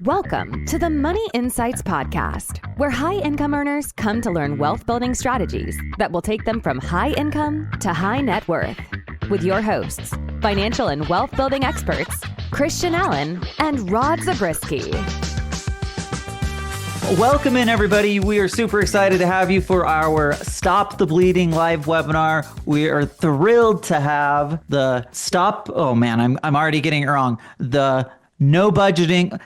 Welcome to the Money Insights Podcast, where high-income earners come to learn wealth-building strategies that will take them from high income to high net worth. With your hosts, financial and wealth-building experts, Christian Allen and Rod Zabriskie. Welcome in, everybody. We are super excited to have you for our Stop the Bleeding live webinar. We are thrilled to have the I'm already getting it wrong. The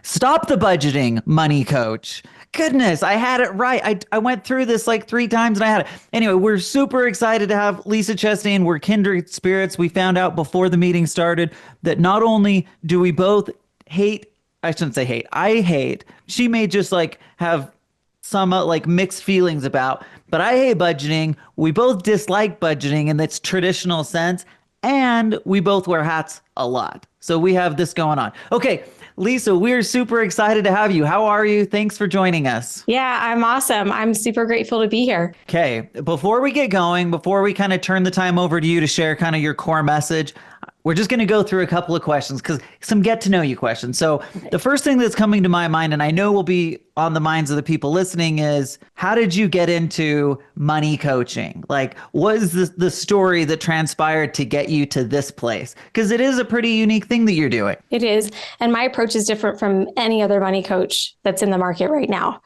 Stop the Budgeting Money Coach. Goodness, I had it right. I went through this like 3 times and I had it. Anyway, we're super excited to have Lisa Chastain. We're kindred spirits. We found out before the meeting started that not only do we both hate, I shouldn't say hate, I hate, she may just like have some like mixed feelings about, but I hate budgeting. We both dislike budgeting in its traditional sense, and we both wear hats a lot. So we have this going on. Okay, Lisa, we're super excited to have you. How are you? Thanks for joining us. Yeah, I'm awesome. I'm super grateful to be here. Okay, before we get going, before we kind of turn the time over to you to share kind of your core message, we're just going to go through a couple of questions, because some get to know you questions. So the first thing that's coming to my mind, and I know will be on the minds of the people listening, is how did you get into money coaching? Like, what is the story that transpired to get you to this place? Because it is a pretty unique thing that you're doing. It is. And my approach is different from any other money coach that's in the market right now.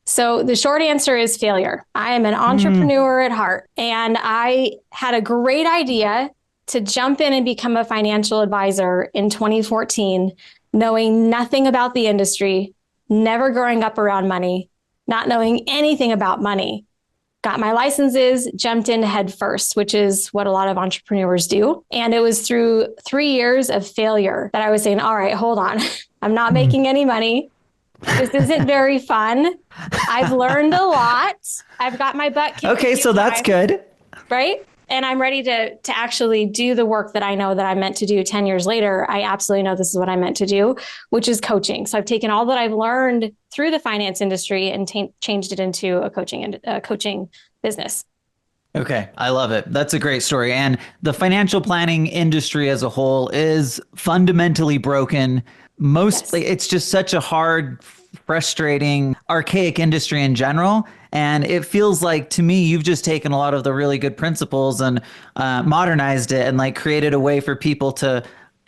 So the short answer is failure. I am an entrepreneur at heart, and I had a great idea to jump in and become a financial advisor in 2014, knowing nothing about the industry, never growing up around money, not knowing anything about money. Got my licenses, jumped in head first, which is what a lot of entrepreneurs do. And it was through 3 years of failure that I was saying, all right, hold on. I'm not making any money. This isn't very fun. I've learned a lot. I've got my butt kicked. Okay, so that's good. Right? And I'm ready to actually do the work that I know that I meant to do 10 years later. I absolutely know this is what I meant to do, which is coaching. So I've taken all that I've learned through the finance industry and changed it into a coaching business. Okay, I love it. That's a great story. And the financial planning industry as a whole is fundamentally broken. Mostly, yes. It's just such a hard, frustrating, archaic industry in general. And it feels like, to me, you've just taken a lot of the really good principles and modernized it and like created a way for people to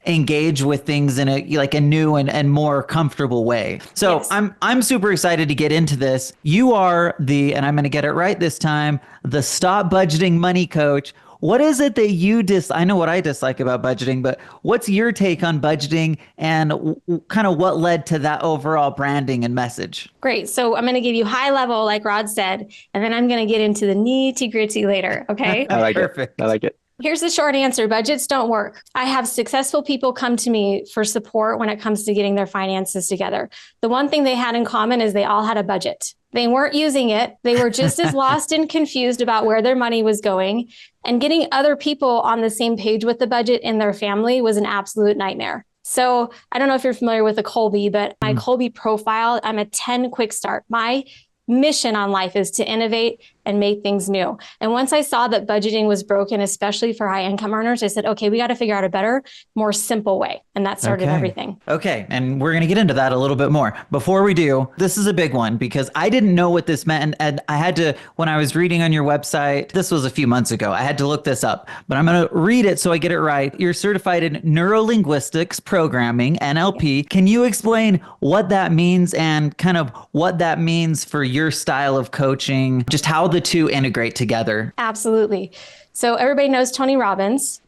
engage with things in a new and more comfortable way. So yes. I'm super excited to get into this. You are and I'm going to get it right this time, the Stop Budgeting Money Coach. What is it that you I know what I dislike about budgeting, but what's your take on budgeting and kind of what led to that overall branding and message? Great. So I'm going to give you high level, like Rod said, and then I'm going to get into the nitty gritty later. Okay. I like Perfect. it. I like it. Here's the short answer. Budgets don't work. I have successful people come to me for support when it comes to getting their finances together. The one thing they had in common is they all had a budget. They weren't using it. They were just as lost and confused about where their money was going. And getting other people on the same page with the budget in their family was an absolute nightmare. So I don't know if you're familiar with a Kolbe, but my Kolbe profile, I'm a 10 quick start. My mission on life is to innovate and make things new. And once I saw that budgeting was broken, especially for high income earners, I said, okay, we got to figure out a better, more simple way. And that started everything. Okay. And we're going to get into that a little bit more. Before we do, this is a big one because I didn't know what this meant. And I had to, when I was reading on your website, this was a few months ago, I had to look this up, but I'm going to read it so I get it right. You're certified in neurolinguistics programming, NLP. Can you explain what that means and kind of what that means for your style of coaching, just how the two integrate together? Absolutely. So everybody knows Tony Robbins.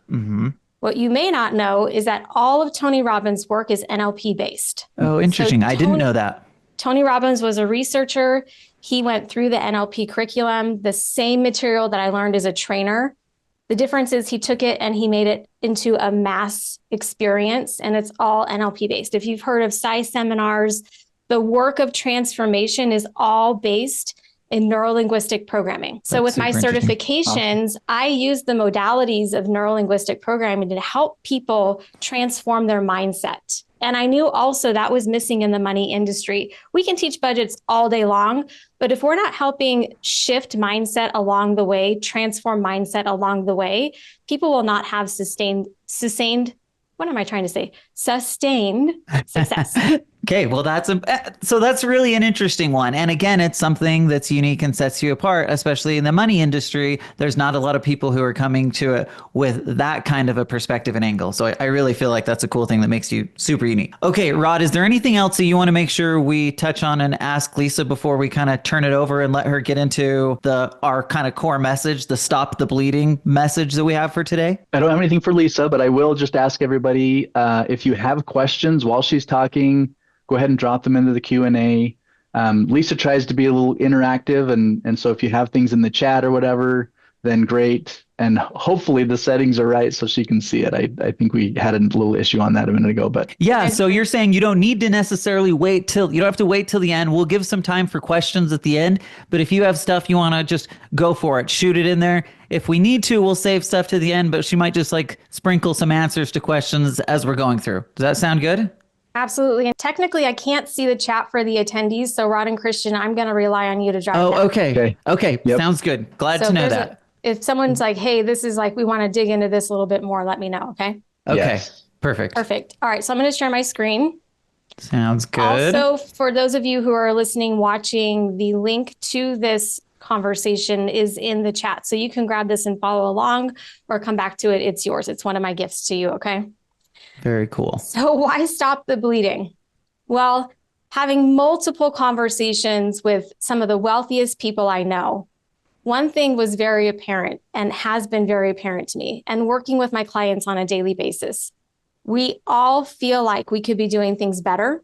Mm-hmm. What you may not know is that all of Tony Robbins' work is NLP based. Oh, interesting. I didn't know that. Tony Robbins was a researcher. He went through the NLP curriculum, the same material that I learned as a trainer. The difference is he took it and he made it into a mass experience, and it's all NLP based. If you've heard of PSI seminars, the work of transformation is all based in neurolinguistic programming. So with my certifications, I use the modalities of neurolinguistic programming to help people transform their mindset. And I knew also that was missing in the money industry. We can teach budgets all day long, but if we're not helping shift mindset along the way, transform mindset along the way, people will not have sustained sustained success. Okay, well, that's really an interesting one. And again, it's something that's unique and sets you apart, especially in the money industry. There's not a lot of people who are coming to it with that kind of a perspective and angle. So I really feel like that's a cool thing that makes you super unique. Okay, Rod, is there anything else that you want to make sure we touch on and ask Lisa before we kind of turn it over and let her get into our kind of core message, the stop the bleeding message that we have for today? I don't have anything for Lisa, but I will just ask everybody, if you have questions while she's talking, go ahead and drop them into the Q&A. Lisa tries to be a little interactive, and so if you have things in the chat or whatever, then great. And hopefully the settings are right so she can see it. I think we had a little issue on that a minute ago, but yeah. So you're saying you don't need to necessarily you don't have to wait till the end. We'll give some time for questions at the end, but if you have stuff you want to just go for it, shoot it in there. If we need to, we'll save stuff to the end, but she might just like sprinkle some answers to questions as we're going through. Does that sound good? Absolutely. And technically, I can't see the chat for the attendees. So Rod and Christian, I'm going to rely on you to drive. Oh, that. Okay. Yep. Sounds good. Glad to know that. If someone's like, hey, this is like, we want to dig into this a little bit more, let me know. Okay. Okay. Yes. Perfect. All right. So I'm going to share my screen. Sounds good. Also, for those of you who are listening, watching, the link to this conversation is in the chat. So you can grab this and follow along or come back to it. It's yours. It's one of my gifts to you. Okay. Very cool. So why stop the bleeding? Well, having multiple conversations with some of the wealthiest people I know, one thing was very apparent and has been very apparent to me, and working with my clients on a daily basis. We all feel like we could be doing things better,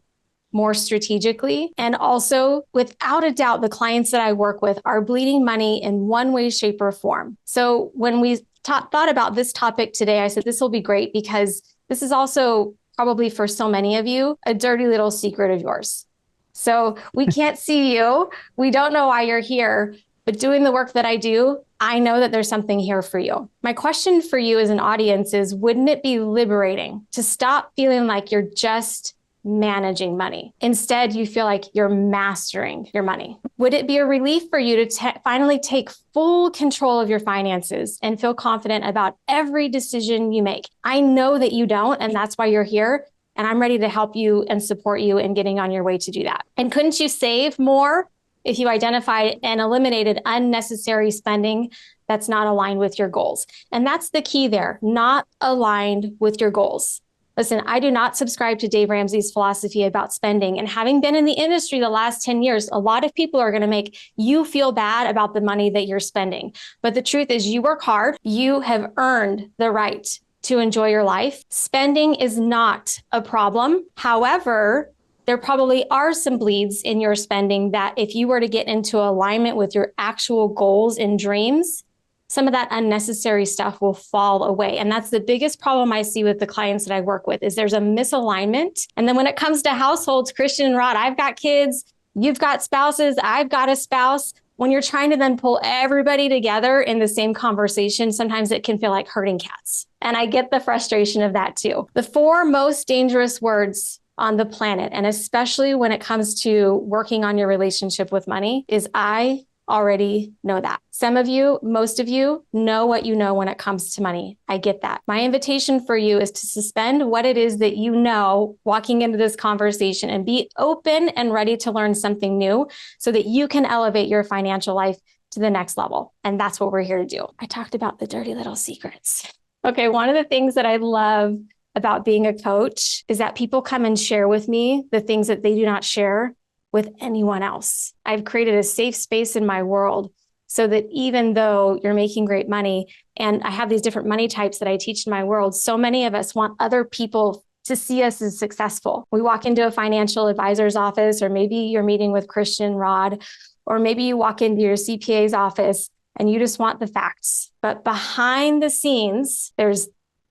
more strategically, and also, without a doubt, the clients that I work with are bleeding money in one way, shape, or form. So when we thought about this topic today, I said this will be great because this is also probably for so many of you, a dirty little secret of yours. So we can't see you. We don't know why you're here, but doing the work that I do, I know that there's something here for you. My question for you as an audience is, wouldn't it be liberating to stop feeling like you're just managing money? Instead, you feel like you're mastering your money. Would it be a relief for you to finally take full control of your finances and feel confident about every decision you make? I know that you don't, and that's why you're here. And I'm ready to help you and support you in getting on your way to do that. And couldn't you save more if you identified and eliminated unnecessary spending that's not aligned with your goals? And that's the key there, not aligned with your goals. Listen, I do not subscribe to Dave Ramsey's philosophy about spending. And having been in the industry the last 10 years, a lot of people are going to make you feel bad about the money that you're spending. But the truth is, you work hard. You have earned the right to enjoy your life. Spending is not a problem. However, there probably are some bleeds in your spending that if you were to get into alignment with your actual goals and dreams, some of that unnecessary stuff will fall away. And that's the biggest problem I see with the clients that I work with, is there's a misalignment. And then when it comes to households, Christian and Rod, I've got kids, you've got spouses, I've got a spouse. When you're trying to then pull everybody together in the same conversation, sometimes it can feel like herding cats. And I get the frustration of that too. The 4 most dangerous words on the planet, and especially when it comes to working on your relationship with money, is I already know that. Some of you, most of you, know what you know when it comes to money. I get that. My invitation for you is to suspend what it is that you know walking into this conversation and be open and ready to learn something new so that you can elevate your financial life to the next level. And that's what we're here to do. I talked about the dirty little secrets. Okay, one of the things that I love about being a coach is that people come and share with me the things that they do not share with anyone else. I've created a safe space in my world so that even though you're making great money, and I have these different money types that I teach in my world, so many of us want other people to see us as successful. We walk into a financial advisor's office, or maybe you're meeting with Christian, Rod, or maybe you walk into your CPA's office and you just want the facts. But behind the scenes, there's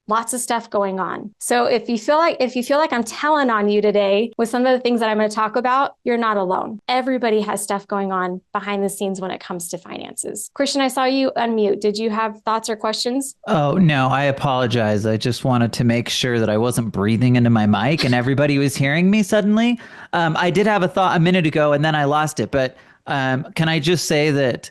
lots of stuff going on. So if you feel like I'm telling on you today with some of the things that I'm going to talk about, you're not alone. Everybody has stuff going on behind the scenes when it comes to finances. Christian, I saw you unmute. Did you have thoughts or questions? Oh, no, I apologize. I just wanted to make sure that I wasn't breathing into my mic and everybody was hearing me suddenly. I did have a thought a minute ago and then I lost it. But can I just say that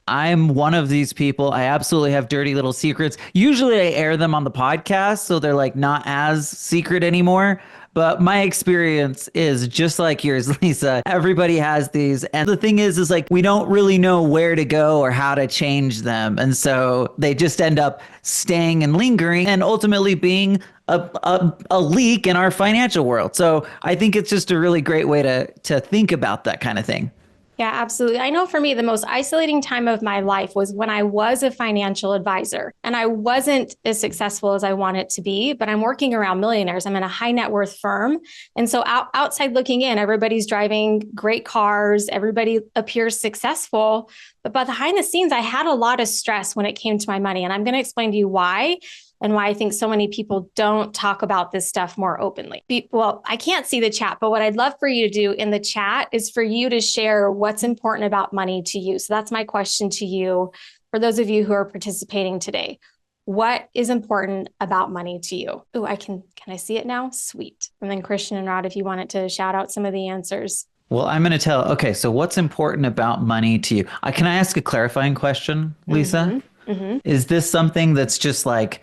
I'm one of these people. I absolutely have dirty little secrets. Usually I air them on the podcast, so they're like not as secret anymore. But my experience is just like yours, Lisa. Everybody has these. And the thing is like we don't really know where to go or how to change them. And so they just end up staying and lingering and ultimately being a leak in our financial world. So I think it's just a really great way to think about that kind of thing. Yeah, absolutely. I know for me, the most isolating time of my life was when I was a financial advisor and I wasn't as successful as I wanted to be, but I'm working around millionaires. I'm in a high net worth firm. And so outside looking in, everybody's driving great cars. Everybody appears successful. But behind the scenes, I had a lot of stress when it came to my money. And I'm going to explain to you why. And why I think so many people don't talk about this stuff more openly. Well, I can't see the chat, but what I'd love for you to do in the chat is for you to share what's important about money to you. So that's my question to you, for those of you who are participating today. What is important about money to you? Oh, can I see it now? Sweet. And then Christian and Rod, if you wanted to shout out some of the answers. Well, I'm going to okay, so what's important about money to you? Can I ask a clarifying question, Lisa? Mm-hmm. Is this something that's just like,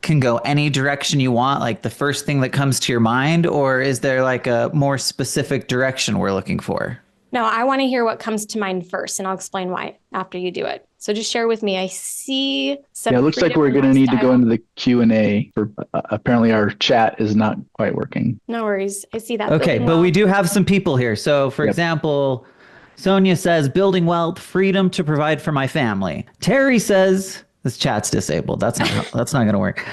can go any direction you want, like the first thing that comes to your mind, or is there like a more specific direction we're looking for? No, I want to hear what comes to mind first, and I'll explain why after you do it. So just share with me. I see some. Yeah, it looks like we're going to need to go into the Q&A. For apparently our chat is not quite working. No worries. I see that. Okay, but we do have some people here. So for example, Sonia says, building wealth, freedom to provide for my family. Terry says, this chat's disabled. That's not going to work.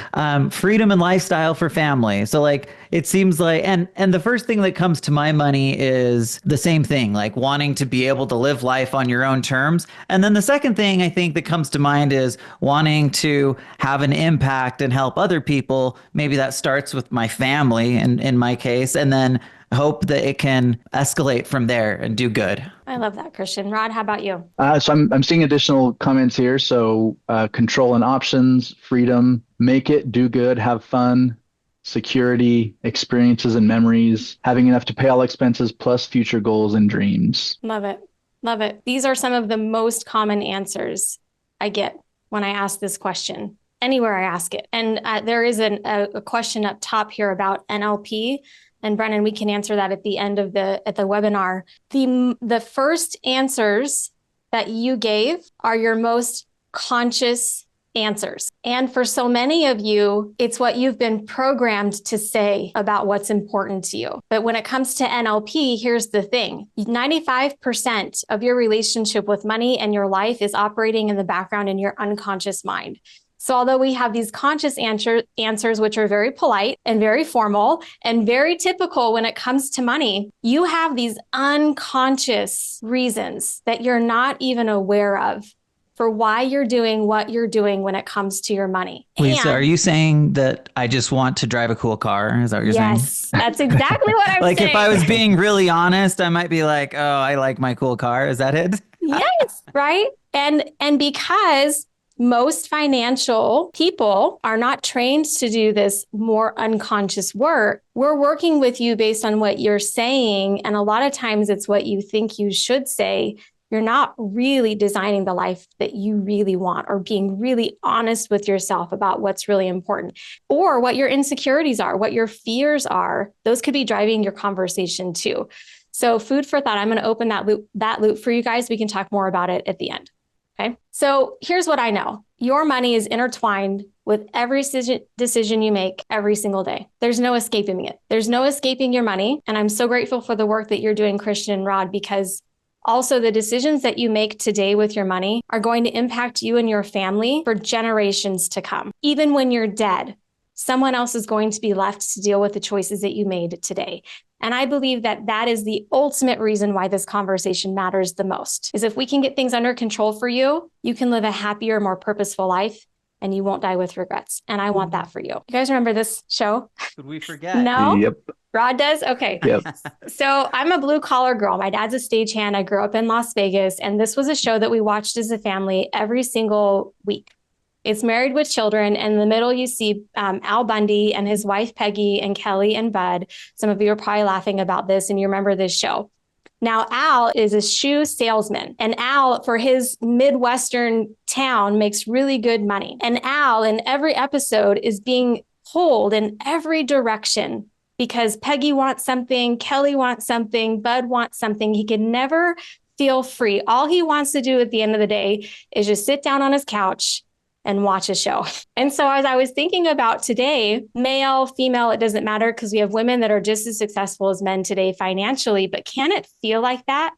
Freedom and lifestyle for family. So like, it seems like, and the first thing that comes to my money is the same thing, like wanting to be able to live life on your own terms. And then the second thing I think that comes to mind is wanting to have an impact and help other people. Maybe that starts with my family in my case, and then hope that it can escalate from there and do good. I love that, Christian. Rod, how about you? So I'm seeing additional comments here. So control and options, freedom, make it, do good, have fun, security, experiences and memories, having enough to pay all expenses, plus future goals and dreams. Love it. Love it. These are some of the most common answers I get when I ask this question, anywhere I ask it. And there is a question up top here about NLP. And Brennan, we can answer that at the end of the webinar. The first answers that you gave are your most conscious answers. And for so many of you, it's what you've been programmed to say about what's important to you. But when it comes to NLP, here's the thing. 95% of your relationship with money and your life is operating in the background in your unconscious mind. So although we have these conscious answers, which are very polite and very formal and very typical when it comes to money, you have these unconscious reasons that you're not even aware of for why you're doing what you're doing when it comes to your money. Lisa, are you saying that I just want to drive a cool car? Is that what you're saying? Yes, that's exactly what I'm like saying. If I was being really honest, I might be like, oh, I like my cool car. Is that it? Yes, right? And because most financial people are not trained to do this more unconscious work, we're working with you based on what you're saying. And a lot of times it's what you think you should say. You're not really designing the life that you really want, or being really honest with yourself about what's really important, or what your insecurities are, what your fears are. Those could be driving your conversation too. So food for thought. I'm going to open that loop for you guys. We can talk more about it at the end. Okay. So here's what I know. Your money is intertwined with every decision you make every single day. There's no escaping it. There's no escaping your money. And I'm so grateful for the work that you're doing, Christian and Rod, because also the decisions that you make today with your money are going to impact you and your family for generations to come. Even when you're dead, someone else is going to be left to deal with the choices that you made today. And I believe that that is the ultimate reason why this conversation matters the most, is if we can get things under control for you, you can live a happier, more purposeful life, and you won't die with regrets. And I want that for you. You guys remember this show? Could we forget? No? Yep. Rod does? Okay. Yep. So I'm a blue collar girl. My dad's a stagehand. I grew up in Las Vegas, and this was a show that we watched as a family every single week. It's Married with Children. And in the middle, you see Al Bundy and his wife, Peggy, and Kelly and Bud. Some of you are probably laughing about this and you remember this show. Now, Al is a shoe salesman, and Al, for his Midwestern town, makes really good money. And Al, in every episode, is being pulled in every direction because Peggy wants something, Kelly wants something, Bud wants something. He can never feel free. All he wants to do at the end of the day is just sit down on his couch and watch a show. And so as I was thinking about today, male, female, it doesn't matter because we have women that are just as successful as men today financially, but can it feel like that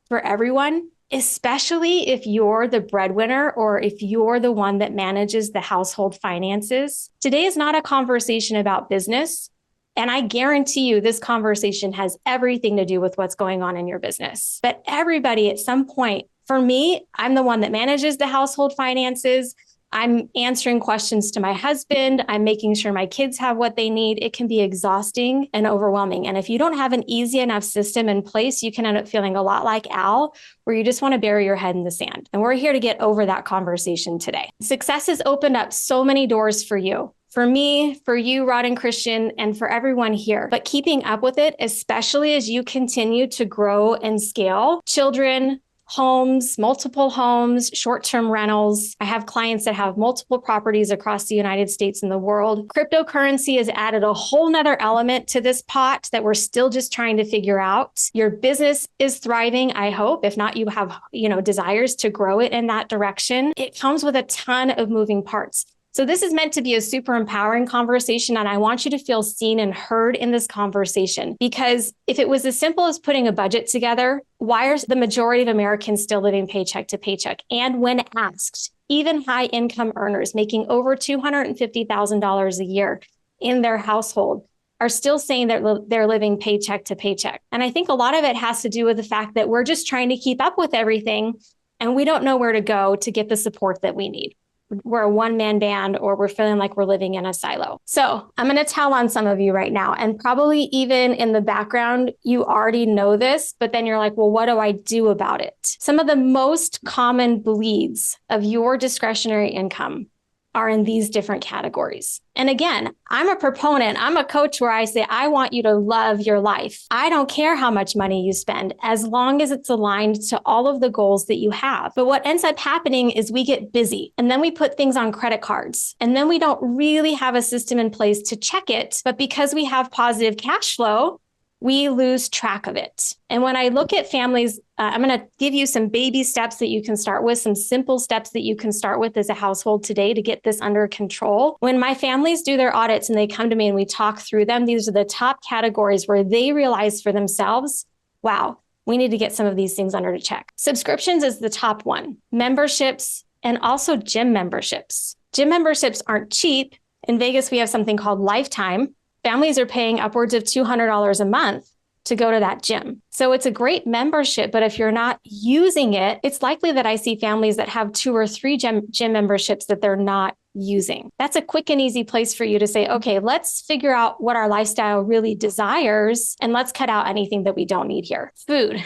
for everyone? Especially if you're the breadwinner or if you're the one that manages the household finances. Today is not a conversation about business. And I guarantee you this conversation has everything to do with what's going on in your business. But everybody at some point, for me, I'm the one that manages the household finances. I'm answering questions to my husband. I'm making sure my kids have what they need. It can be exhausting and overwhelming. And if you don't have an easy enough system in place, you can end up feeling a lot like Al, where you just want to bury your head in the sand. And we're here to get over that conversation today. Success has opened up so many doors for you. For me, for you, Rod and Christian, and for everyone here. But keeping up with it, especially as you continue to grow and scale, children, homes, multiple homes, short-term rentals. I have clients that have multiple properties across the United States and the world. Cryptocurrency has added a whole nother element to this pot that we're still just trying to figure out. Your business is thriving, I hope. If not, you have, desires to grow it in that direction. It comes with a ton of moving parts. So this is meant to be a super empowering conversation, and I want you to feel seen and heard in this conversation. Because if it was as simple as putting a budget together, why are the majority of Americans still living paycheck to paycheck? And when asked, even high income earners making over $250,000 a year in their household are still saying that they're living paycheck to paycheck. And I think a lot of it has to do with the fact that we're just trying to keep up with everything, and we don't know where to go to get the support that we need. We're a one-man band, or we're feeling like we're living in a silo. So I'm going to tell on some of you right now, and probably even in the background, you already know this, but then you're like, well, what do I do about it? Some of the most common bleeds of your discretionary income are in these different categories. And again, I'm a proponent. I'm a coach where I say, I want you to love your life. I don't care how much money you spend, as long as it's aligned to all of the goals that you have. But what ends up happening is we get busy, and then we put things on credit cards, and then we don't really have a system in place to check it. But because we have positive cash flow, we lose track of it. And when I look at families, I'm going to give you some baby steps that you can start with, some simple steps that you can start with as a household today to get this under control. When my families do their audits and they come to me and we talk through them, these are the top categories where they realize for themselves, wow, we need to get some of these things under check. Subscriptions is the top one. Memberships, and also gym memberships. Gym memberships aren't cheap. In Vegas, we have something called Lifetime. Families are paying upwards of $200 a month to go to that gym. So it's a great membership, but if you're not using it, it's likely that I see families that have 2 or 3 gym memberships that they're not using. That's a quick and easy place for you to say, okay, let's figure out what our lifestyle really desires, and let's cut out anything that we don't need here. Food.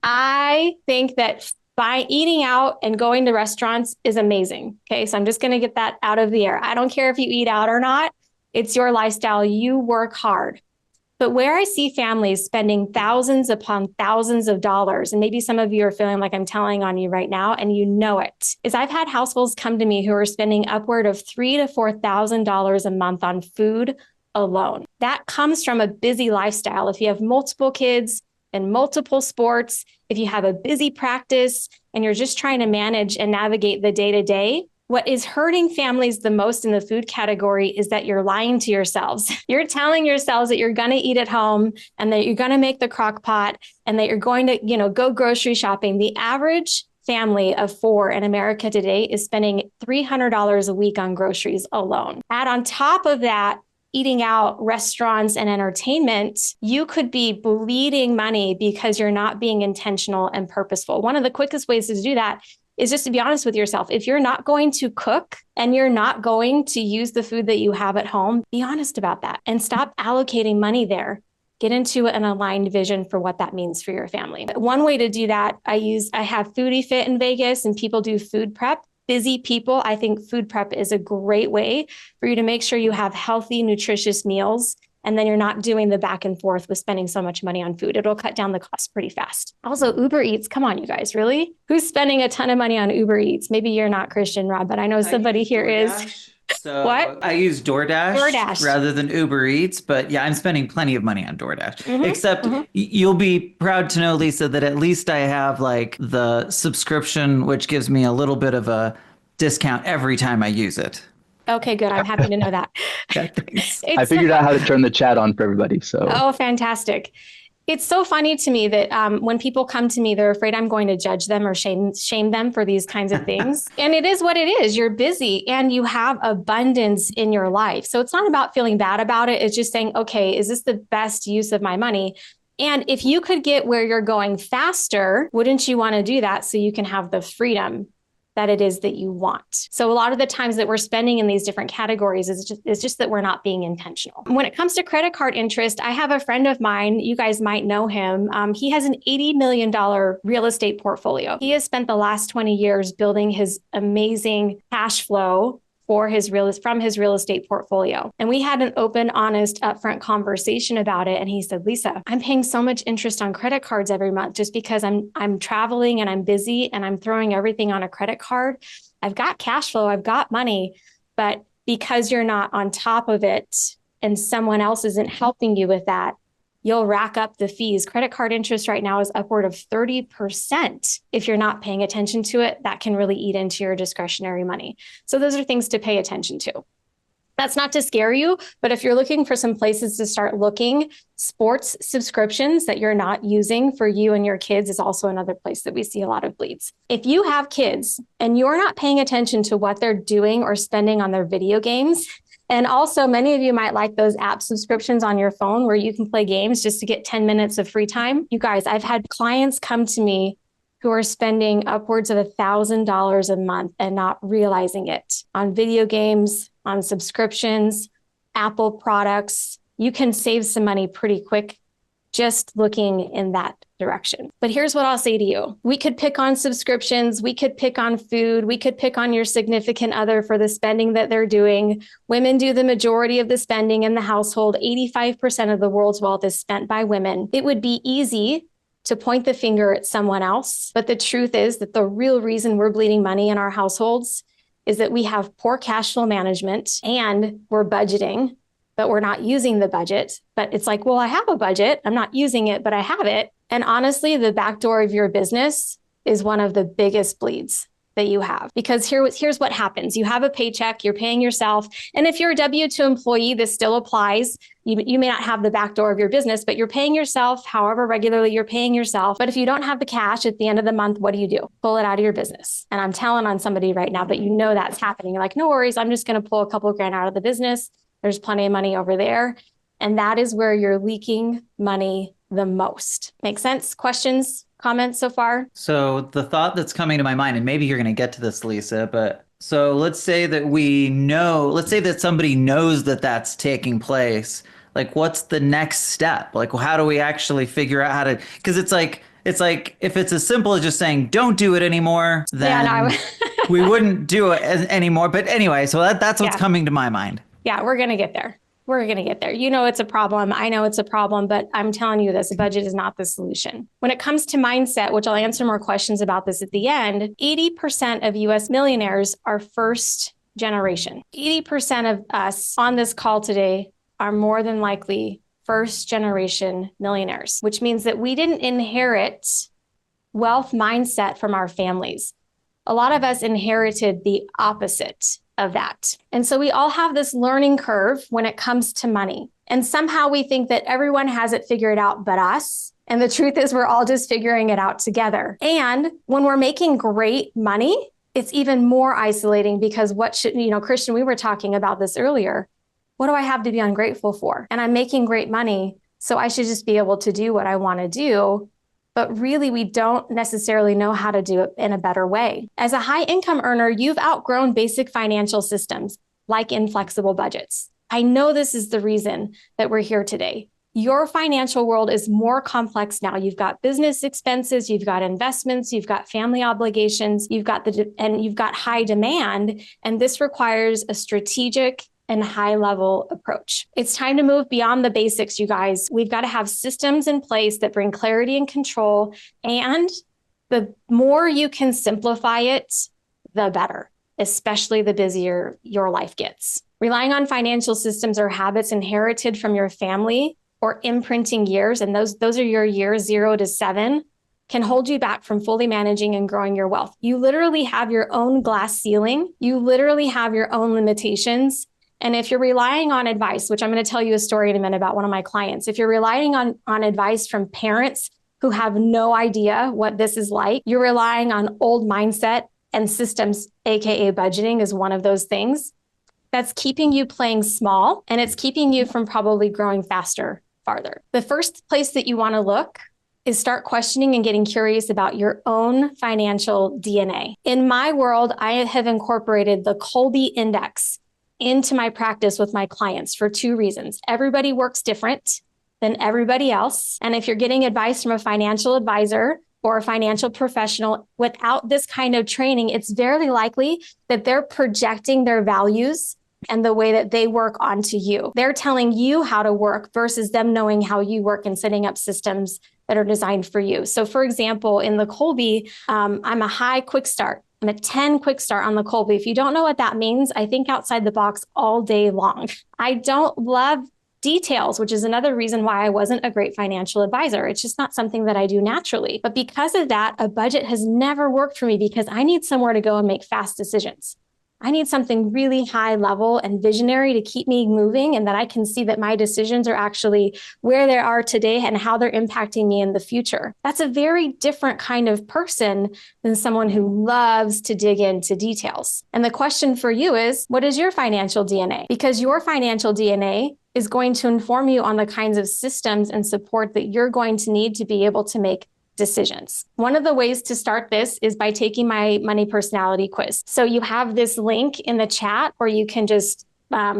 I think that by eating out and going to restaurants is amazing. Okay, so I'm just going to get that out of the air. I don't care if you eat out or not. It's your lifestyle. You work hard. But where I see families spending thousands upon thousands of dollars, and maybe some of you are feeling like I'm telling on you right now, and you know it, is I've had households come to me who are spending upward of $3,000 to $4,000 a month on food alone. That comes from a busy lifestyle. If you have multiple kids and multiple sports, if you have a busy practice and you're just trying to manage and navigate the day-to-day, what is hurting families the most in the food category is that you're lying to yourselves. You're telling yourselves that you're going to eat at home and that you're going to make the crock pot and that you're going to, go grocery shopping. The average family of 4 in America today is spending $300 a week on groceries alone. Add on top of that, eating out, restaurants, and entertainment, you could be bleeding money because you're not being intentional and purposeful. One of the quickest ways to do that is just to be honest with yourself. If you're not going to cook and you're not going to use the food that you have at home, be honest about that and stop allocating money there. Get into an aligned vision for what that means for your family. One way to do that, I have Foodie Fit in Vegas, and people do food prep. Busy people, I think food prep is a great way for you to make sure you have healthy, nutritious meals And then you're not doing the back and forth with spending so much money on food. It'll cut down the cost pretty fast. Also, Uber Eats. Come on, you guys, really? Who's spending a ton of money on Uber Eats? Maybe you're not Christian, Rob, but I know somebody here is. So What? I use DoorDash rather than Uber Eats, but yeah, I'm spending plenty of money on DoorDash. Except you'll be proud to know, Lisa, that at least I have like the subscription, which gives me a little bit of a discount every time I use it. Okay, good. I'm happy to know that. I figured out how to turn the chat on for everybody. So. Oh, fantastic. It's so funny to me that when people come to me, they're afraid I'm going to judge them or shame them for these kinds of things. And it is what it is. You're busy and you have abundance in your life. So it's not about feeling bad about it. It's just saying, okay, is this the best use of my money? And if you could get where you're going faster, wouldn't you want to do that so you can have the freedom that it is that you want? So a lot of the times that we're spending in these different categories is just that we're not being intentional. When it comes to credit card interest, I have a friend of mine, you guys might know him. He has an $80 million real estate portfolio. He has spent the last 20 years building his amazing cash flow from his real estate portfolio. And we had an open, honest, upfront conversation about it. And he said, Lisa, I'm paying so much interest on credit cards every month just because I'm traveling and I'm busy and I'm throwing everything on a credit card. I've got cash flow, I've got money, but because you're not on top of it and someone else isn't helping you with that, you'll rack up the fees. Credit card interest right now is upward of 30%. If you're not paying attention to it, that can really eat into your discretionary money. So those are things to pay attention to. That's not to scare you, but if you're looking for some places to start looking, sports subscriptions that you're not using for you and your kids is also another place that we see a lot of bleeds. If you have kids and you're not paying attention to what they're doing or spending on their video games, and also, many of you might like those app subscriptions on your phone where you can play games just to get 10 minutes of free time. You guys, I've had clients come to me who are spending upwards of $1,000 a month and not realizing it on video games, on subscriptions, Apple products. You can save some money pretty quick just looking in that direction. But here's what I'll say to you. We could pick on subscriptions. We could pick on food. We could pick on your significant other for the spending that they're doing. Women do the majority of the spending in the household. 85% of the world's wealth is spent by women. It would be easy to point the finger at someone else. But the truth is that the real reason we're bleeding money in our households is that we have poor cash flow management and we're budgeting, but we're not using the budget. But it's like, well, I have a budget. I'm not using it, but I have it. And honestly, the back door of your business is one of the biggest bleeds that you have. Because here's what happens. You have a paycheck, you're paying yourself. And if you're a W-2 employee, this still applies. You may not have the back door of your business, but you're paying yourself however regularly you're paying yourself. But if you don't have the cash at the end of the month, what do? Pull it out of your business. And I'm telling on somebody right now, but you know that's happening. You're like, no worries, I'm just going to pull a couple of grand out of the business. There's plenty of money over there. And that is where you're leaking money the most. Make sense? Questions, comments so far? So the thought that's coming to my mind, and maybe you're going to get to this, Lisa, but so let's say that somebody knows that that's taking place. Like, what's the next step? Like, how do we actually figure out how to, because it's like, if it's as simple as just saying, don't do it anymore, then we wouldn't do it anymore. But anyway, so that's what's coming to my mind. Yeah, we're going to get there. We're going to get there. You know, it's a problem. I know it's a problem, but I'm telling you this, a budget is not the solution. When it comes to mindset, which I'll answer more questions about this at the end, 80% of US millionaires are first generation. 80% of us on this call today are more than likely first generation millionaires, which means that we didn't inherit wealth mindset from our families. A lot of us inherited the opposite of that. And so we all have this learning curve when it comes to money. And somehow we think that everyone has it figured out but us. And the truth is we're all just figuring it out together. And when we're making great money, it's even more isolating because Christian, we were talking about this earlier. What do I have to be ungrateful for? And I'm making great money, so I should just be able to do what I want to do. But really, we don't necessarily know how to do it in a better way. As a high income earner, you've outgrown basic financial systems like inflexible budgets. I know this is the reason that we're here today. Your financial world is more complex now. You've got business expenses, you've got investments, you've got family obligations, you've got high demand. And this requires a strategic and high level approach. It's time to move beyond the basics, you guys. We've got to have systems in place that bring clarity and control. And the more you can simplify it, the better, especially the busier your life gets. Relying on financial systems or habits inherited from your family or imprinting years, and those are your years 0 to 7, can hold you back from fully managing and growing your wealth. You literally have your own glass ceiling. You literally have your own limitations. And if you're relying on advice, which I'm going to tell you a story in a minute about one of my clients, if you're relying on advice from parents who have no idea what this is like, you're relying on old mindset and systems, AKA budgeting is one of those things that's keeping you playing small, and it's keeping you from probably growing faster, farther. The first place that you want to look is start questioning and getting curious about your own financial DNA. In my world, I have incorporated the Kolbe Index into my practice with my clients for 2 reasons. Everybody works different than everybody else. And if you're getting advice from a financial advisor or a financial professional without this kind of training, it's very likely that they're projecting their values and the way that they work onto you. They're telling you how to work versus them knowing how you work and setting up systems that are designed for you. So for example, in the Kolbe, I'm a high quick start. I'm a 10 quick start on the Kolbe. If you don't know what that means, I think outside the box all day long. I don't love details, which is another reason why I wasn't a great financial advisor. It's just not something that I do naturally. But because of that, a budget has never worked for me because I need somewhere to go and make fast decisions. I need something really high level and visionary to keep me moving and that I can see that my decisions are actually where they are today and how they're impacting me in the future. That's a very different kind of person than someone who loves to dig into details. And the question for you is, what is your financial DNA? Because your financial DNA is going to inform you on the kinds of systems and support that you're going to need to be able to make decisions. One of the ways to start this is by taking my money personality quiz. So you have this link in the chat, or you can just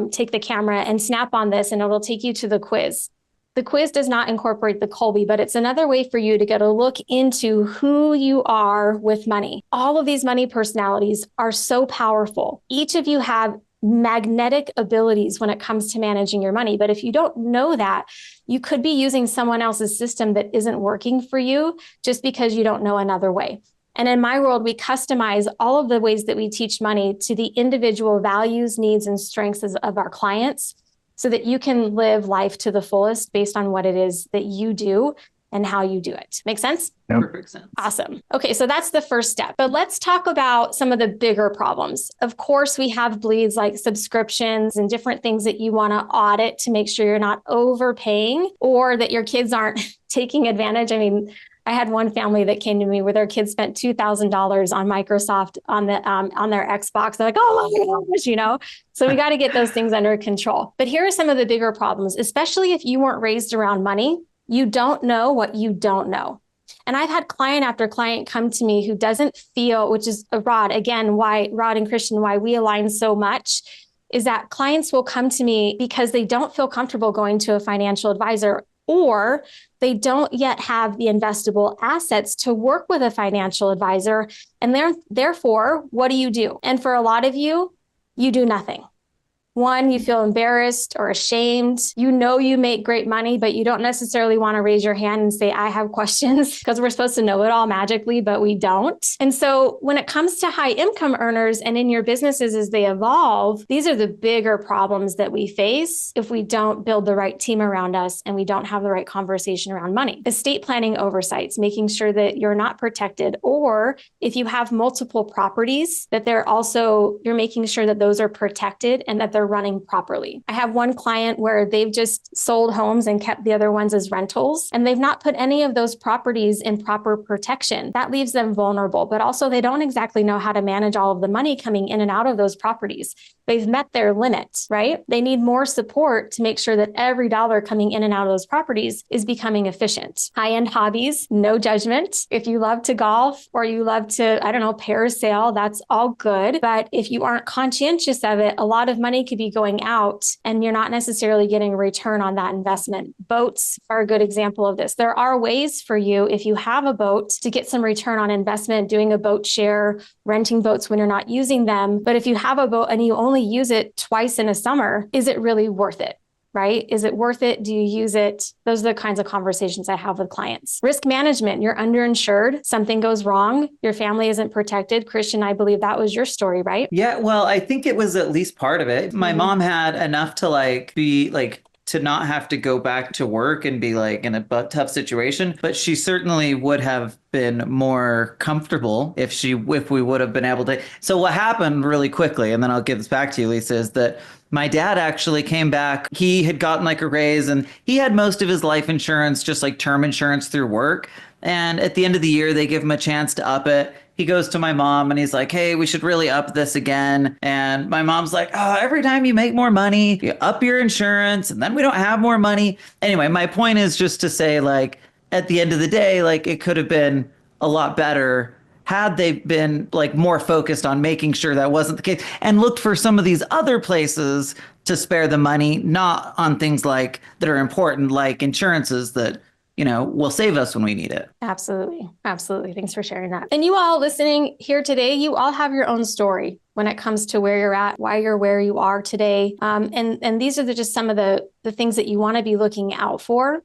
take the camera and snap on this and it'll take you to the quiz. The quiz does not incorporate the Kolbe, but it's another way for you to get a look into who you are with money. All of these money personalities are so powerful. Each of you have magnetic abilities when it comes to managing your money. But if you don't know that, you could be using someone else's system that isn't working for you just because you don't know another way. And in my world, we customize all of the ways that we teach money to the individual values, needs, and strengths of our clients so that you can live life to the fullest based on what it is that you do and how you do it. Make sense? Yep. Perfect sense. Awesome. Okay, so that's the first step. But let's talk about some of the bigger problems. Of course, we have bleeds like subscriptions and different things that you want to audit to make sure you're not overpaying or that your kids aren't taking advantage. I mean, I had one family that came to me where their kids spent $2,000 on Microsoft on their Xbox. They're like, oh my gosh, So we got to get those things under control. But here are some of the bigger problems, especially if you weren't raised around money. You don't know what you don't know. And I've had client after client come to me who doesn't feel, which is Rod and Christian, why we align so much, is that clients will come to me because they don't feel comfortable going to a financial advisor, or they don't yet have the investable assets to work with a financial advisor. And therefore, what do? And for a lot of you, you do nothing. One, you feel embarrassed or ashamed. You make great money, but you don't necessarily want to raise your hand and say, I have questions, because we're supposed to know it all magically, but we don't. And so when it comes to high income earners and in your businesses as they evolve, these are the bigger problems that we face if we don't build the right team around us and we don't have the right conversation around money. Estate planning oversights, making sure that you're not protected, or if you have multiple properties, that you're making sure that those are protected and that they're running properly. I have one client where they've just sold homes and kept the other ones as rentals, and they've not put any of those properties in proper protection. That leaves them vulnerable, but also they don't exactly know how to manage all of the money coming in and out of those properties. They've met their limit, right? They need more support to make sure that every dollar coming in and out of those properties is becoming efficient. High-end hobbies, no judgment. If you love to golf or you love to, parasail, that's all good. But if you aren't conscientious of it, a lot of money could be going out and you're not necessarily getting a return on that investment. Boats are a good example of this. There are ways for you, if you have a boat, to get some return on investment, doing a boat share, renting boats when you're not using them. But if you have a boat and you only use it twice in a summer, is it really worth it? Right? Is it worth it? Do you use it? Those are the kinds of conversations I have with clients. Risk management, you're underinsured, something goes wrong, your family isn't protected. Christian, I believe that was your story, right? Yeah, well, I think it was at least part of it. My mom had enough to be to not have to go back to work and be in a tough situation, but she certainly would have been more comfortable if we would have been able to. So what happened really quickly, and then I'll give this back to you, Lisa, is that my dad actually came back. He had gotten a raise, and he had most of his life insurance, just term insurance through work. And at the end of the year, they give him a chance to up it. He goes to my mom and he's like, hey, we should really up this again. And my mom's like, oh, every time you make more money, you up your insurance and then we don't have more money. Anyway, my point is just to say, at the end of the day, it could have been a lot better had they been more focused on making sure that wasn't the case and looked for some of these other places to spare the money, not on things that are important, like insurances that will save us when we need it. Absolutely. Absolutely. Thanks for sharing that. And you all listening here today, you all have your own story when it comes to where you're at, why you're where you are today. And these are just some of the things that you want to be looking out for.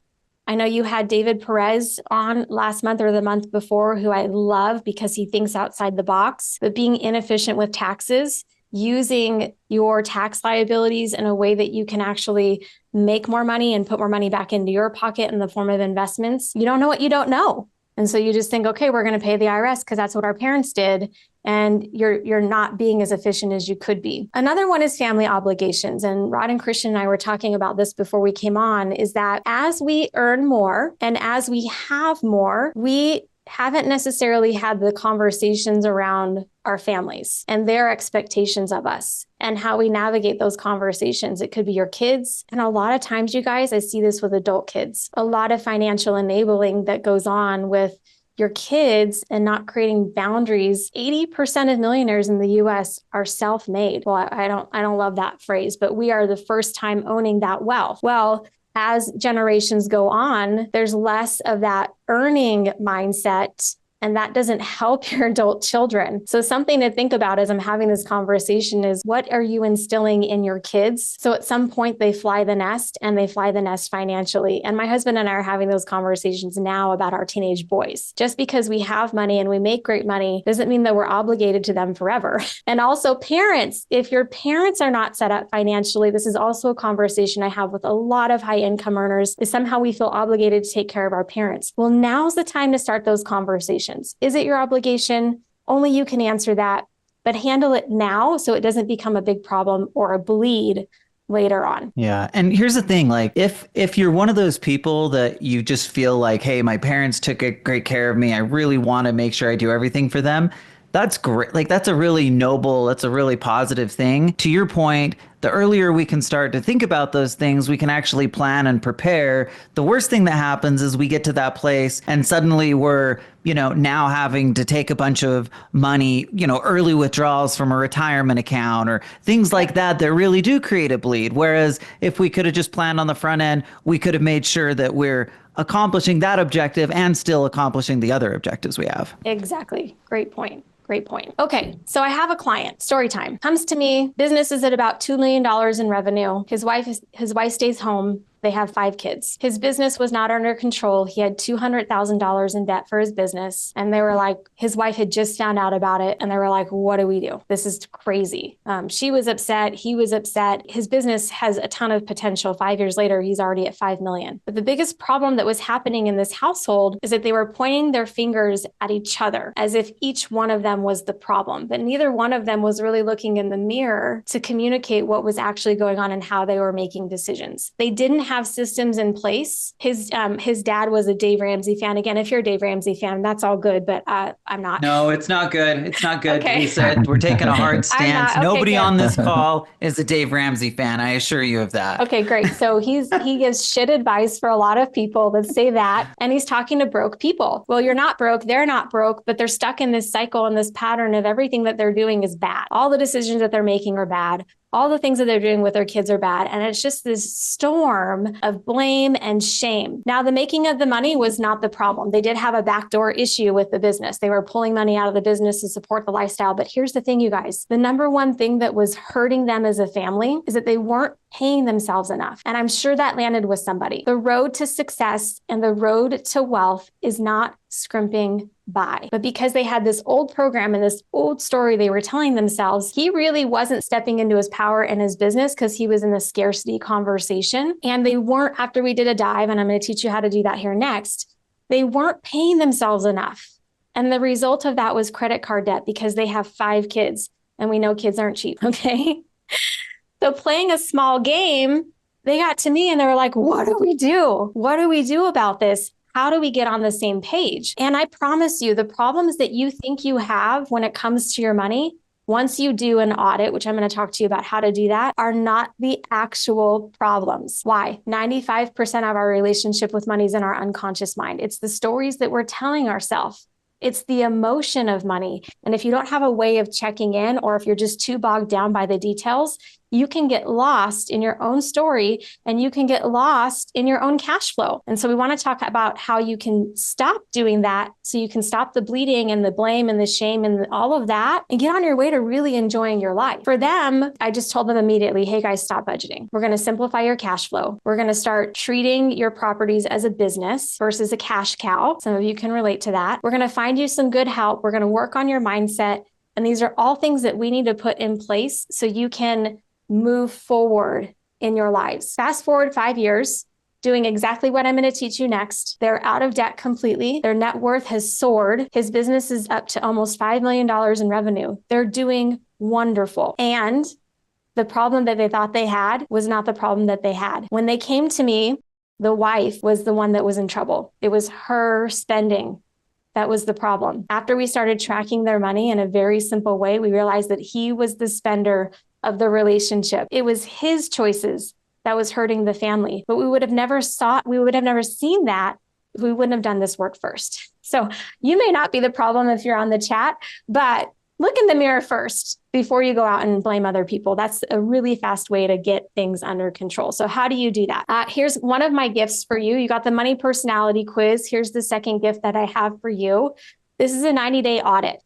I know you had David Perez on last month or the month before, who I love because he thinks outside the box, but being inefficient with taxes, using your tax liabilities in a way that you can actually make more money and put more money back into your pocket in the form of investments. You don't know what you don't know. And so you just think, okay, we're going to pay the IRS because that's what our parents did. And you're not being as efficient as you could be. Another one is family obligations. And Rod and Christian and I were talking about this before we came on, is that as we earn more and as we have more, we haven't necessarily had the conversations around our families and their expectations of us and how we navigate those conversations. It could be your kids. And a lot of times, you guys, I see this with adult kids, a lot of financial enabling that goes on with your kids and not creating boundaries. 80% of millionaires in the US are self-made. Well, I don't love that phrase, but we are the first time owning that wealth. Well, as generations go on, there's less of that earning mindset, and that doesn't help your adult children. So something to think about as I'm having this conversation is, what are you instilling in your kids? So at some point they fly the nest, and they fly the nest financially. And my husband and I are having those conversations now about our teenage boys. Just because we have money and we make great money doesn't mean that we're obligated to them forever. And also parents, if your parents are not set up financially, this is also a conversation I have with a lot of high income earners, is somehow we feel obligated to take care of our parents. Well, now's the time to start those conversations. Is it your obligation? Only you can answer that, but handle it now so it doesn't become a big problem or a bleed later on. Yeah. And here's the thing, if you're one of those people that you just feel hey, my parents took great care of me, I really want to make sure I do everything for them. That's great. That's a really noble, that's a really positive thing. To your point, the earlier we can start to think about those things, we can actually plan and prepare. The worst thing that happens is we get to that place and suddenly we're, now having to take a bunch of money, early withdrawals from a retirement account or things like that really do create a bleed. Whereas if we could have just planned on the front end, we could have made sure that we're accomplishing that objective and still accomplishing the other objectives we have. Exactly. Great point. Great point. Okay, so I have a client, story time. Comes to me, business is at about $2 million in revenue. His wife stays home. They have 5 kids. His business was not under control. He had $200,000 in debt for his business. And they were like, his wife had just found out about it. And they were like, what do we do? This is crazy. She was upset. He was upset. His business has a ton of potential. 5 years later, he's already at 5 million. But the biggest problem that was happening in this household is that they were pointing their fingers at each other as if each one of them was the problem. But neither one of them was really looking in the mirror to communicate what was actually going on and how they were making decisions. They didn't have systems in place. His dad was a Dave Ramsey fan. Again, if you're a Dave Ramsey fan, that's all good, but I'm not. No, it's not good. It's not good. Okay. Lisa, we're taking a hard stance. Okay, nobody good. on this call is a Dave Ramsey fan. I assure you of that. Okay, great. So he gives shit advice for a lot of people that say that, and he's talking to broke people. Well, you're not broke. They're not broke, but they're stuck in this cycle and this pattern of everything that they're doing is bad. All the decisions that they're making are bad. All the things that they're doing with their kids are bad. And it's just this storm of blame and shame. Now, the making of the money was not the problem. They did have a backdoor issue with the business. They were pulling money out of the business to support the lifestyle. But here's the thing, you guys, the number one thing that was hurting them as a family is that they weren't paying themselves enough. And I'm sure that landed with somebody. The road to success and the road to wealth is not scrimping by. But because they had this old program and this old story they were telling themselves, he really wasn't stepping into his power in his business because he was in the scarcity conversation. And they weren't, after we did a dive, and I'm going to teach you how to do that here next, they weren't paying themselves enough. And the result of that was credit card debt because they have 5 kids. And we know kids aren't cheap, okay? So playing a small game, they got to me and they were like, what do we do? What do we do about this? How do we get on the same page? And I promise you, the problems that you think you have when it comes to your money, once you do an audit, which I'm going to talk to you about how to do that, are not the actual problems. Why? 95% of our relationship with money is in our unconscious mind. It's the stories that we're telling ourselves. It's the emotion of money. And if you don't have a way of checking in, or if you're just too bogged down by the details, you can get lost in your own story and you can get lost in your own cash flow. And so we want to talk about how you can stop doing that so you can stop the bleeding and the blame and the shame and all of that and get on your way to really enjoying your life. For them, I just told them immediately, hey guys, stop budgeting. We're going to simplify your cash flow. We're going to start treating your properties as a business versus a cash cow. Some of you can relate to that. We're going to find you some good help. We're going to work on your mindset. And these are all things that we need to put in place so you can move forward in your lives. Fast forward 5 years, doing exactly what I'm going to teach you next. They're out of debt completely. Their net worth has soared. His business is up to almost $5 million in revenue. They're doing wonderful. And the problem that they thought they had was not the problem that they had. When they came to me, the wife was the one that was in trouble. It was her spending. That was the problem. After we started tracking their money in a very simple way, we realized that he was the spender of the relationship. It was his choices that was hurting the family, but we would have never seen that if we wouldn't have done this work first. So you may not be the problem if you're on the chat, but look in the mirror first before you go out and blame other people. That's a really fast way to get things under control. So how do you do that? Here's one of my gifts for you. You got the money personality quiz. Here's the second gift that I have for you. This is a 90-day audit.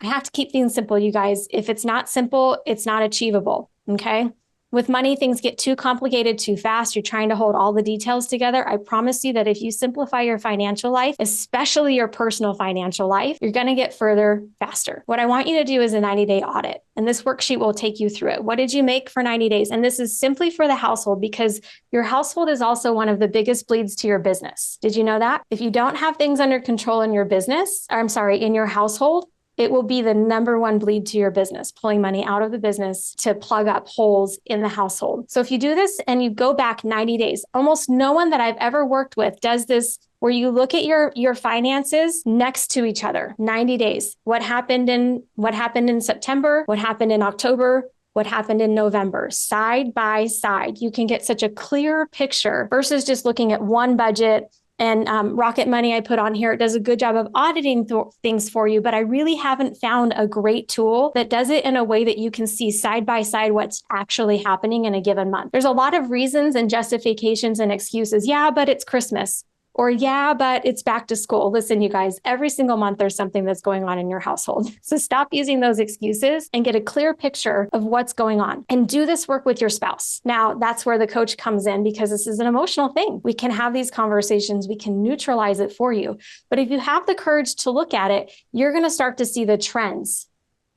I have to keep things simple, you guys. If it's not simple, it's not achievable, okay? With money, things get too complicated too fast. You're trying to hold all the details together. I promise you that if you simplify your financial life, especially your personal financial life, you're going to get further faster. What I want you to do is a 90-day audit, and this worksheet will take you through it. What did you make for 90 days? And this is simply for the household because your household is also one of the biggest bleeds to your business. Did you know that? If you don't have things under control in your business, in your household, it will be the number one bleed to your business, pulling money out of the business to plug up holes in the household. So if you do this and you go back 90 days, almost no one that I've ever worked with does this where you look at your finances next to each other, 90 days. What happened in September? What happened in October? What happened in November, side by side. You can get such a clear picture versus just looking at one budget. And Rocket Money I put on here, it does a good job of auditing things for you, but I really haven't found a great tool that does it in a way that you can see side by side what's actually happening in a given month. There's a lot of reasons and justifications and excuses. Yeah, but it's Christmas. Or yeah, but it's back to school. Listen, you guys, every single month there's something that's going on in your household. So stop using those excuses and get a clear picture of what's going on and do this work with your spouse. Now, that's where the coach comes in because this is an emotional thing. We can have these conversations. We can neutralize it for you. But if you have the courage to look at it, you're going to start to see the trends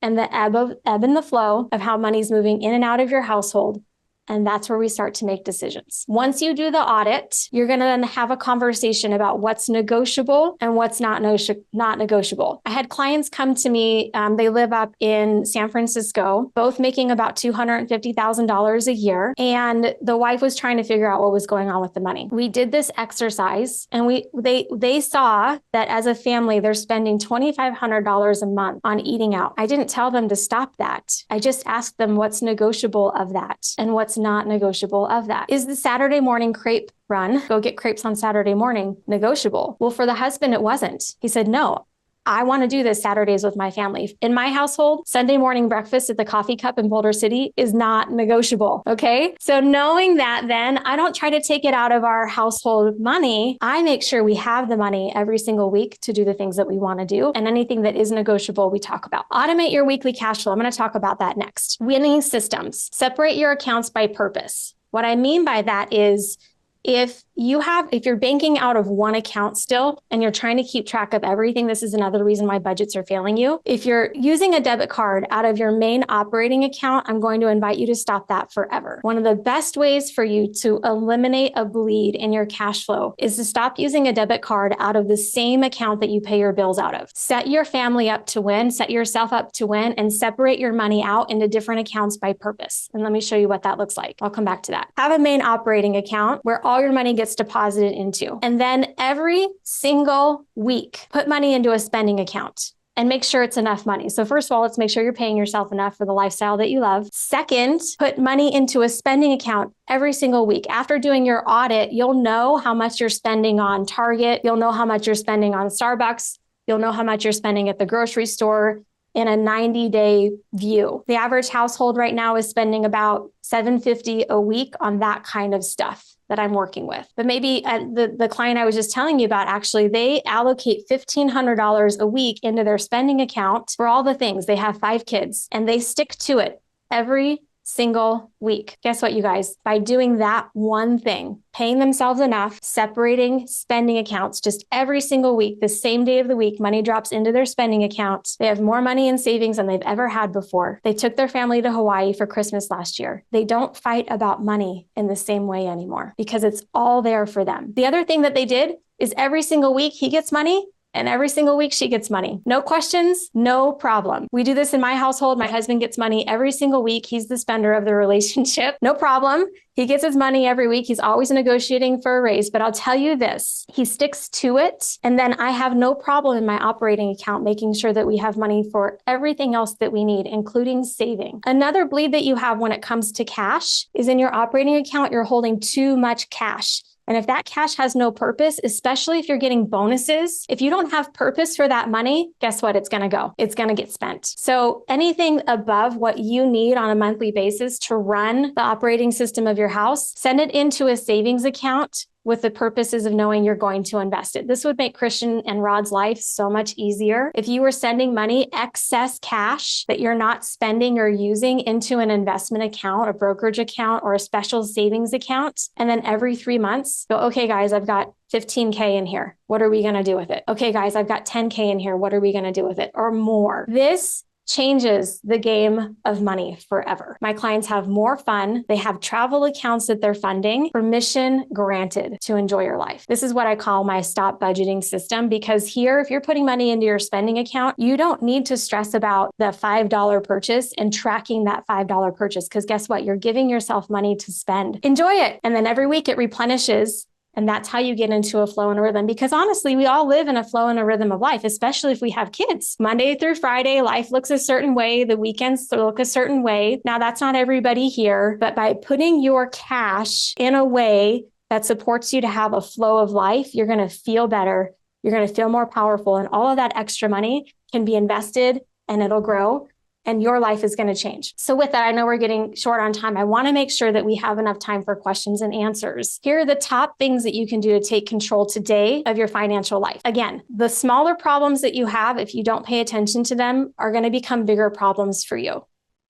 and the ebb and the flow of how money's moving in and out of your household. And that's where we start to make decisions. Once you do the audit, you're going to then have a conversation about what's negotiable and what's not negotiable. I had clients come to me. They live up in San Francisco, both making about $250,000 a year. And the wife was trying to figure out what was going on with the money. We did this exercise and they saw that as a family, they're spending $2,500 a month on eating out. I didn't tell them to stop that. I just asked them what's negotiable of that and what's not negotiable of that. Is the Saturday morning crepe run, go get crepes on Saturday morning, negotiable? Well, for the husband, it wasn't. He said, no, I want to do this Saturdays with my family. In my household, Sunday morning breakfast at the Coffee Cup in Boulder City is not negotiable. Okay. So knowing that, then I don't try to take it out of our household money. I make sure we have the money every single week to do the things that we want to do. And anything that is negotiable, we talk about. Automate your weekly cash flow. I'm going to talk about that next. Winning systems. Separate your accounts by purpose. What I mean by that is if you're banking out of one account still and you're trying to keep track of everything, this is another reason why budgets are failing you. If you're using a debit card out of your main operating account, I'm going to invite you to stop that forever. One of the best ways for you to eliminate a bleed in your cash flow is to stop using a debit card out of the same account that you pay your bills out of. Set your family up to win, set yourself up to win, and separate your money out into different accounts by purpose. And let me show you what that looks like. I'll come back to that. Have a main operating account where all your money gets deposited into. And then every single week, put money into a spending account and make sure it's enough money. So first of all, let's make sure you're paying yourself enough for the lifestyle that you love. Second, put money into a spending account every single week. After doing your audit, you'll know how much you're spending on Target. You'll know how much you're spending on Starbucks. You'll know how much you're spending at the grocery store in a 90-day view. The average household right now is spending about $750 a week on that kind of stuff that I'm working with. But maybe the client I was just telling you about, actually, they allocate $1,500 a week into their spending account for all the things. They have 5 kids and they stick to it every single week. Guess what, you guys? By doing that one thing, paying themselves enough, separating spending accounts just every single week, the same day of the week, money drops into their spending account. They have more money in savings than they've ever had before. They took their family to Hawaii for Christmas last year. They don't fight about money in the same way anymore because it's all there for them. The other thing that they did is every single week he gets money, and every single week she gets money. No questions, no problem. We do this in my household. My husband gets money every single week. He's the spender of the relationship. No problem. He gets his money every week. He's always negotiating for a raise. But I'll tell you this, he sticks to it. And then I have no problem in my operating account making sure that we have money for everything else that we need, including saving. Another bleed that you have when it comes to cash is in your operating account, you're holding too much cash. And if that cash has no purpose, especially if you're getting bonuses, if you don't have purpose for that money, guess what? It's going to go. It's going to get spent. So anything above what you need on a monthly basis to run the operating system of your house, send it into a savings account with the purposes of knowing you're going to invest it. This would make Christian and Rod's life so much easier. If you were sending money, excess cash that you're not spending or using, into an investment account, a brokerage account, or a special savings account, and then every 3 months, go, okay, guys, I've got $15K in here. What are we going to do with it? Okay, guys, I've got $10K in here. What are we going to do with it? Or more. This changes the game of money forever. My clients have more fun. They have travel accounts that they're funding, permission granted to enjoy your life. This is what I call my stop budgeting system, because here, if you're putting money into your spending account, you don't need to stress about the $5 purchase and tracking that $5 purchase, because guess what? You're giving yourself money to spend. Enjoy it. And then every week it replenishes. And that's how you get into a flow and a rhythm. Because honestly, we all live in a flow and a rhythm of life, especially if we have kids. Monday through Friday, life looks a certain way. The weekends look a certain way. Now, that's not everybody here, but by putting your cash in a way that supports you to have a flow of life, you're going to feel better. You're going to feel more powerful. And all of that extra money can be invested and it'll grow. And your life is going to change. So with that, I know we're getting short on time. I want to make sure that we have enough time for questions and answers. Here are the top things that you can do to take control today of your financial life. Again, the smaller problems that you have, if you don't pay attention to them, are going to become bigger problems for you.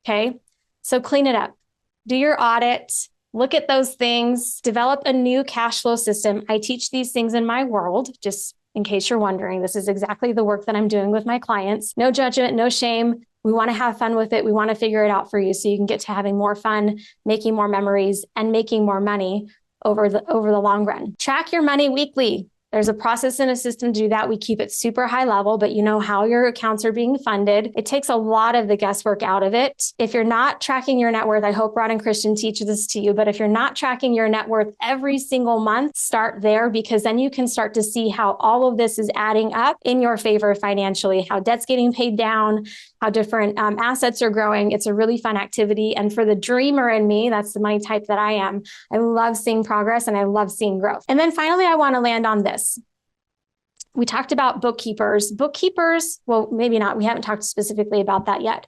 Okay. So clean it up. Do your audit. Look at those things. Develop a new cash flow system. I teach these things in my world, just in case you're wondering. This is exactly the work that I'm doing with my clients. No judgment, no shame. We want to have fun with it. We want to figure it out for you so you can get to having more fun, making more memories, and making more money over the long run. Track your money weekly. There's a process and a system to do that. We keep it super high level, but you know how your accounts are being funded. It takes a lot of the guesswork out of it. If you're not tracking your net worth, I hope Rod and Christian teach this to you, but if you're not tracking your net worth every single month, start there, because then you can start to see how all of this is adding up in your favor financially, how debt's getting paid down, how different assets are growing. It's a really fun activity. And for the dreamer in me, that's the money type that I am. I love seeing progress and I love seeing growth. And then finally, I want to land on this. We talked about bookkeepers. Bookkeepers, well, maybe not. We haven't talked specifically about that yet.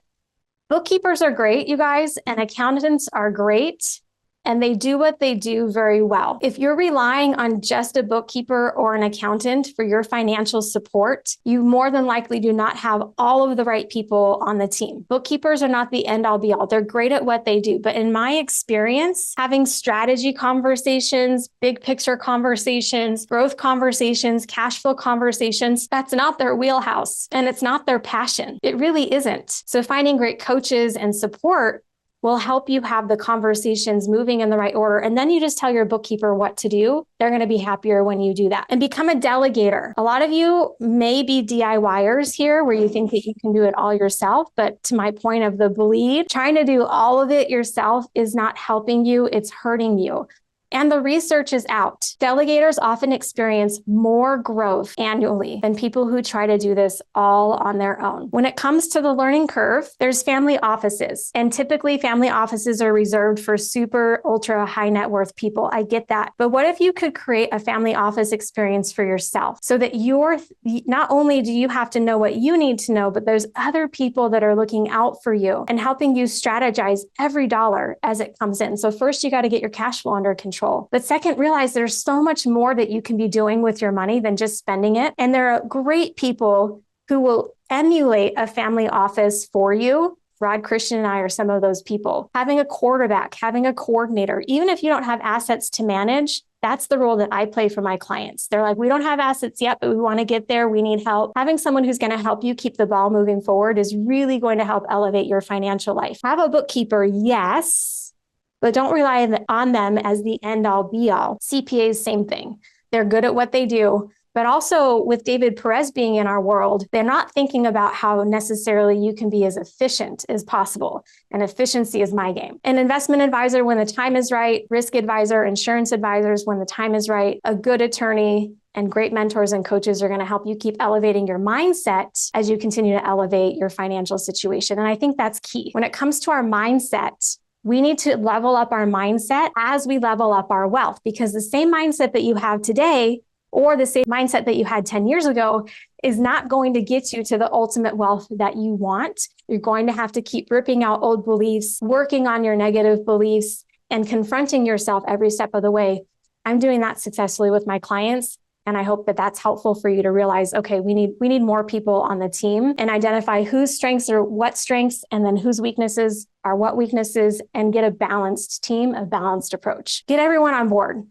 Bookkeepers are great, you guys, and accountants are great. And they do what they do very well. If you're relying on just a bookkeeper or an accountant for your financial support, you more than likely do not have all of the right people on the team. Bookkeepers are not the end all be all. They're great at what they do. But in my experience, having strategy conversations, big picture conversations, growth conversations, cash flow conversations, that's not their wheelhouse and it's not their passion. It really isn't. So finding great coaches and support will help you have the conversations moving in the right order. And then you just tell your bookkeeper what to do. They're going to be happier when you do that. And become a delegator. A lot of you may be DIYers here where you think that you can do it all yourself. But to my point of the bleed, trying to do all of it yourself is not helping you. It's hurting you. And the research is out. Delegators often experience more growth annually than people who try to do this all on their own. When it comes to the learning curve, there's family offices. And typically family offices are reserved for super ultra high net worth people. I get that. But what if you could create a family office experience for yourself so that not only do you have to know what you need to know, but there's other people that are looking out for you and helping you strategize every dollar as it comes in. So first you got to get your cash flow under control. But second, realize there's so much more that you can be doing with your money than just spending it. And there are great people who will emulate a family office for you. Rod, Christian, and I are some of those people. Having a quarterback, having a coordinator, even if you don't have assets to manage, that's the role that I play for my clients. They're like, we don't have assets yet, but we want to get there. We need help. Having someone who's going to help you keep the ball moving forward is really going to help elevate your financial life. Have a bookkeeper, yes. But don't rely on them as the end all be all. CPAs, same thing. They're good at what they do. But also with David Perez being in our world, they're not thinking about how necessarily you can be as efficient as possible. And efficiency is my game. An investment advisor when the time is right, risk advisor, insurance advisors when the time is right, a good attorney, and great mentors and coaches are going to help you keep elevating your mindset as you continue to elevate your financial situation. And I think that's key. When it comes to our mindset, we need to level up our mindset as we level up our wealth, because the same mindset that you have today or the same mindset that you had 10 years ago is not going to get you to the ultimate wealth that you want. You're going to have to keep ripping out old beliefs, working on your negative beliefs, and confronting yourself every step of the way. I'm doing that successfully with my clients. And I hope that that's helpful for you to realize, okay, we need more people on the team and identify whose strengths are what strengths and then whose weaknesses are what weaknesses and get a balanced team, a balanced approach. Get everyone on board.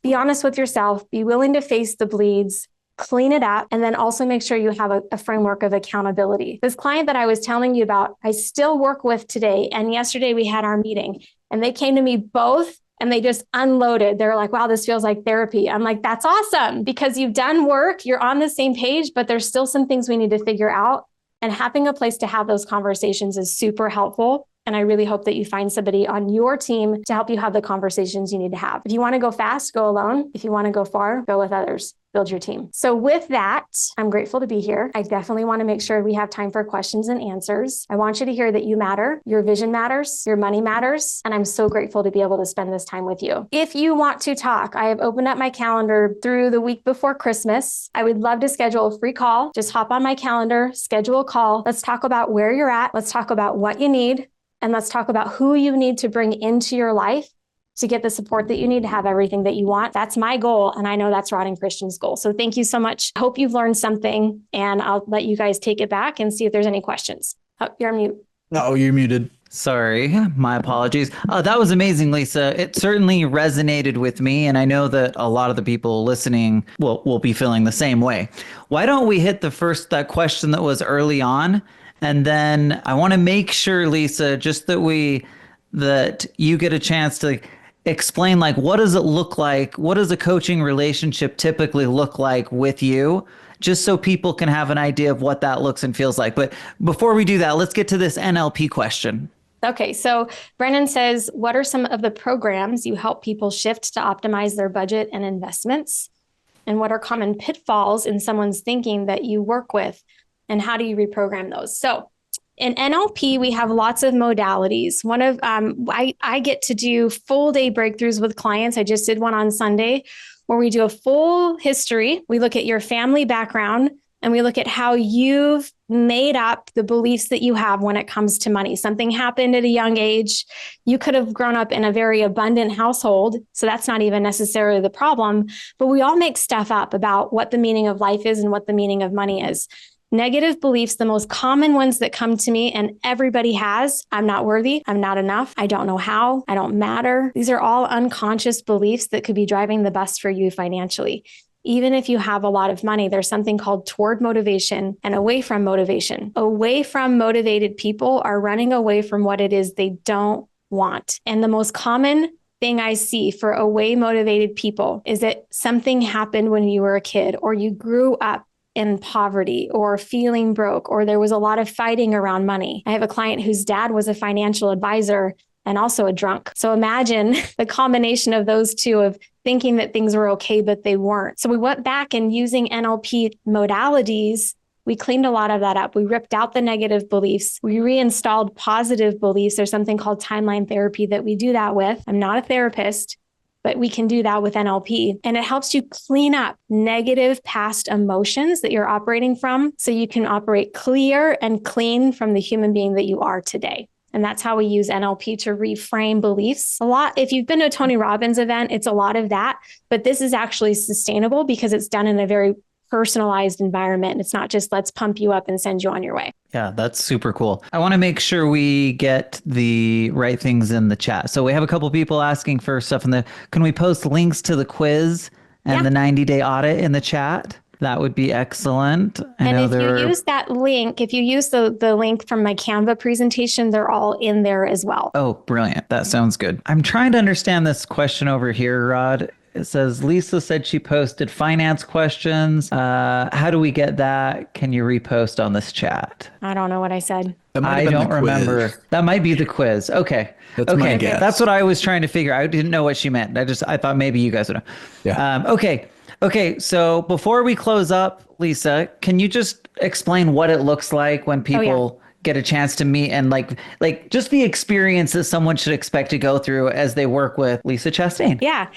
Be honest with yourself. Be willing to face the bleeds, clean it up, and then also make sure you have a framework of accountability. This client that I was telling you about, I still work with today. And yesterday we had our meeting and they came to me both and they just unloaded. They're like, wow, this feels like therapy. I'm like, that's awesome because you've done work, you're on the same page, but there's still some things we need to figure out. And having a place to have those conversations is super helpful. And I really hope that you find somebody on your team to help you have the conversations you need to have. If you want to go fast, go alone. If you want to go far, go with others. Build your team. So with that, I'm grateful to be here. I definitely want to make sure we have time for questions and answers. I want you to hear that you matter, your vision matters, your money matters, and I'm so grateful to be able to spend this time with you. If you want to talk, I have opened up my calendar through the week before Christmas. I would love to schedule a free call. Just hop on my calendar, schedule a call. Let's talk about where you're at. Let's talk about what you need, and let's talk about who you need to bring into your life to get the support that you need to have everything that you want. That's my goal. And I know that's Rod and Christian's goal. So thank you so much. Hope you've learned something and I'll let you guys take it back and see if there's any questions. Oh, you're on mute. No, you're muted. Sorry, my apologies. That was amazing, Lisa. It certainly resonated with me. And I know that a lot of the people listening will be feeling the same way. Why don't we hit that question that was early on? And then I want to make sure, Lisa, just that you get a chance to explain, like, what does it look like? What does a coaching relationship typically look like with you? Just so people can have an idea of what that looks and feels like. But before we do that, let's get to this NLP question. Okay, so Brennan says, what are some of the programs you help people shift to optimize their budget and investments? And what are common pitfalls in someone's thinking that you work with? And how do you reprogram those? So in NLP, we have lots of modalities. One of I get to do full day breakthroughs with clients. I just did one on Sunday where we do a full history. We look at your family background and we look at how you've made up the beliefs that you have when it comes to money. Something happened at a young age. You could have grown up in a very abundant household, so that's not even necessarily the problem. But we all make stuff up about what the meaning of life is and what the meaning of money is. Negative beliefs, the most common ones that come to me and everybody has: I'm not worthy, I'm not enough, I don't know how, I don't matter. These are all unconscious beliefs that could be driving the bus for you financially. Even if you have a lot of money, there's something called toward motivation and away from motivation. Away from motivated people are running away from what it is they don't want. And the most common thing I see for away motivated people is that something happened when you were a kid, or you grew up in poverty, or feeling broke, or there was a lot of fighting around money. I have a client whose dad was a financial advisor and also a drunk. So imagine the combination of those two, of thinking that things were okay, but they weren't. So we went back, and using NLP modalities, we cleaned a lot of that up. We ripped out the negative beliefs. We reinstalled positive beliefs. There's something called timeline therapy that we do that with. I'm not a therapist, but we can do that with NLP. And it helps you clean up negative past emotions that you're operating from, so you can operate clear and clean from the human being that you are today. And that's how we use NLP to reframe beliefs. A lot, if you've been to a Tony Robbins event, it's a lot of that, but this is actually sustainable because it's done in a very personalized environment. It's not just let's pump you up and send you on your way. Yeah, that's super cool. I want to make sure we get the right things in the chat. So we have a couple people asking for stuff can we post links to the quiz and the 90-day audit in the chat? That would be excellent. And if you use that link, if you use the link from my Canva presentation, they're all in there as well. Oh, brilliant. That sounds good. I'm trying to understand this question over here, Rod. It says, Lisa said she posted finance questions. How do we get that? Can you repost on this chat? I don't know what I said. I don't remember. That might be the quiz. Okay. That's my guess. That's what I was trying to figure out. I didn't know what she meant. I thought maybe you guys would know. Yeah. Okay. So before we close up, Lisa, can you just explain what it looks like when people get a chance to meet, and like just the experience that someone should expect to go through as they work with Lisa Chastain? Yeah.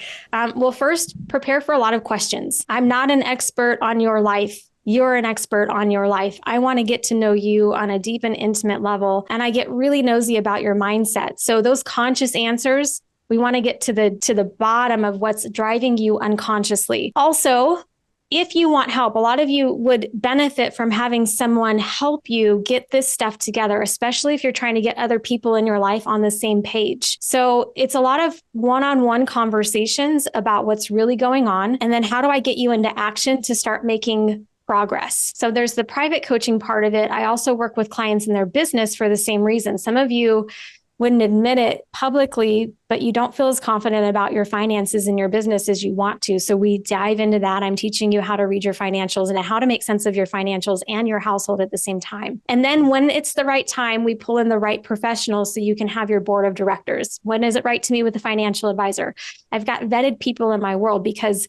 Well, first, prepare for a lot of questions. I'm not an expert on your life. You're an expert on your life. I want to get to know you on a deep and intimate level, and I get really nosy about your mindset. So those conscious answers, we want to get to the bottom of what's driving you unconsciously. Also, if you want help, a lot of you would benefit from having someone help you get this stuff together, especially if you're trying to get other people in your life on the same page. So it's a lot of one-on-one conversations about what's really going on. And then how do I get you into action to start making progress? So there's the private coaching part of it. I also work with clients in their business for the same reason. Some of you wouldn't admit it publicly, but you don't feel as confident about your finances in your business as you want to. So we dive into that. I'm teaching you how to read your financials and how to make sense of your financials and your household at the same time. And then when it's the right time, we pull in the right professionals so you can have your board of directors. When is it right to meet with a financial advisor? I've got vetted people in my world because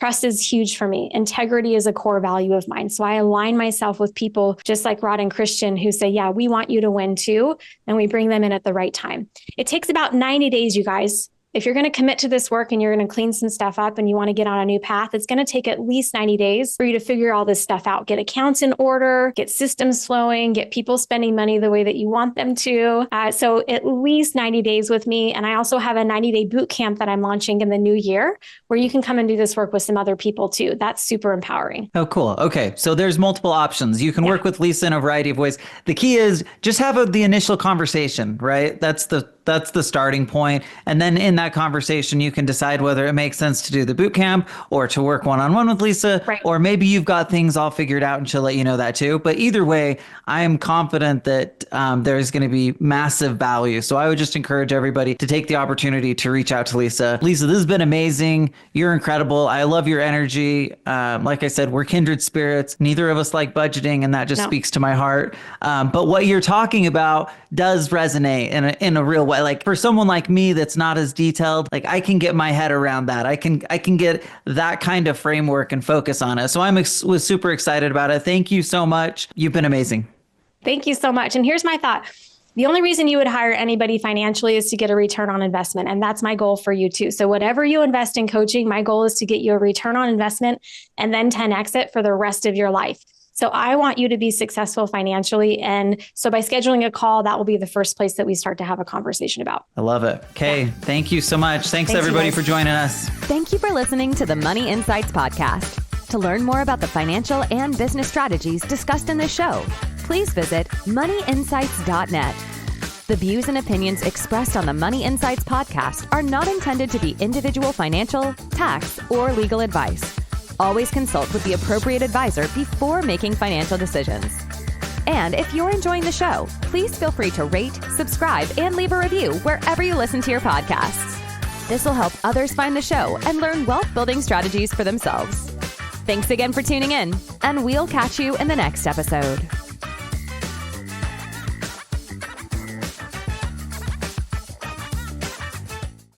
trust is huge for me. Integrity is a core value of mine. So I align myself with people just like Rod and Christian who say, yeah, we want you to win too. And we bring them in at the right time. It takes about 90 days, you guys. If you're going to commit to this work and you're going to clean some stuff up and you want to get on a new path, it's going to take at least 90 days for you to figure all this stuff out. Get accounts in order, get systems flowing, get people spending money the way that you want them to. So at least 90 days with me. And I also have a 90-day boot camp that I'm launching in the new year where you can come and do this work with some other people too. That's super empowering. Oh, cool. Okay. So there's multiple options. You can work with Lisa in a variety of ways. The key is just have the initial conversation, right? That's the starting point. And then in that conversation, you can decide whether it makes sense to do the boot camp or to work one-on-one with Lisa, or maybe you've got things all figured out and she'll let you know that too. But either way, I am confident that there's going to be massive value. So I would just encourage everybody to take the opportunity to reach out to Lisa. Lisa, this has been amazing. You're incredible. I love your energy. Like I said, we're kindred spirits. Neither of us like budgeting, and that just speaks to my heart. But what you're talking about does resonate in a real way. Like for someone like me that's not as detailed, like I can get my head around that. I can get that kind of framework and focus on it. So was super excited about it. Thank you so much. You've been amazing. Thank you so much. And here's my thought. The only reason you would hire anybody financially is to get a return on investment. And that's my goal for you too. So whatever you invest in coaching, my goal is to get you a return on investment and then 10x it for the rest of your life. So I want you to be successful financially. And so by scheduling a call, that will be the first place that we start to have a conversation about. I love it. Okay. Thank you so much. Thanks everybody for joining us. Thank you for listening to the Money Insights podcast. To learn more about the financial and business strategies discussed in this show, please visit moneyinsights.net. The views and opinions expressed on the Money Insights podcast are not intended to be individual financial, tax, or legal advice. Always consult with the appropriate advisor before making financial decisions. And if you're enjoying the show, please feel free to rate, subscribe, and leave a review wherever you listen to your podcasts. This will help others find the show and learn wealth building strategies for themselves. Thanks again for tuning in, and we'll catch you in the next episode.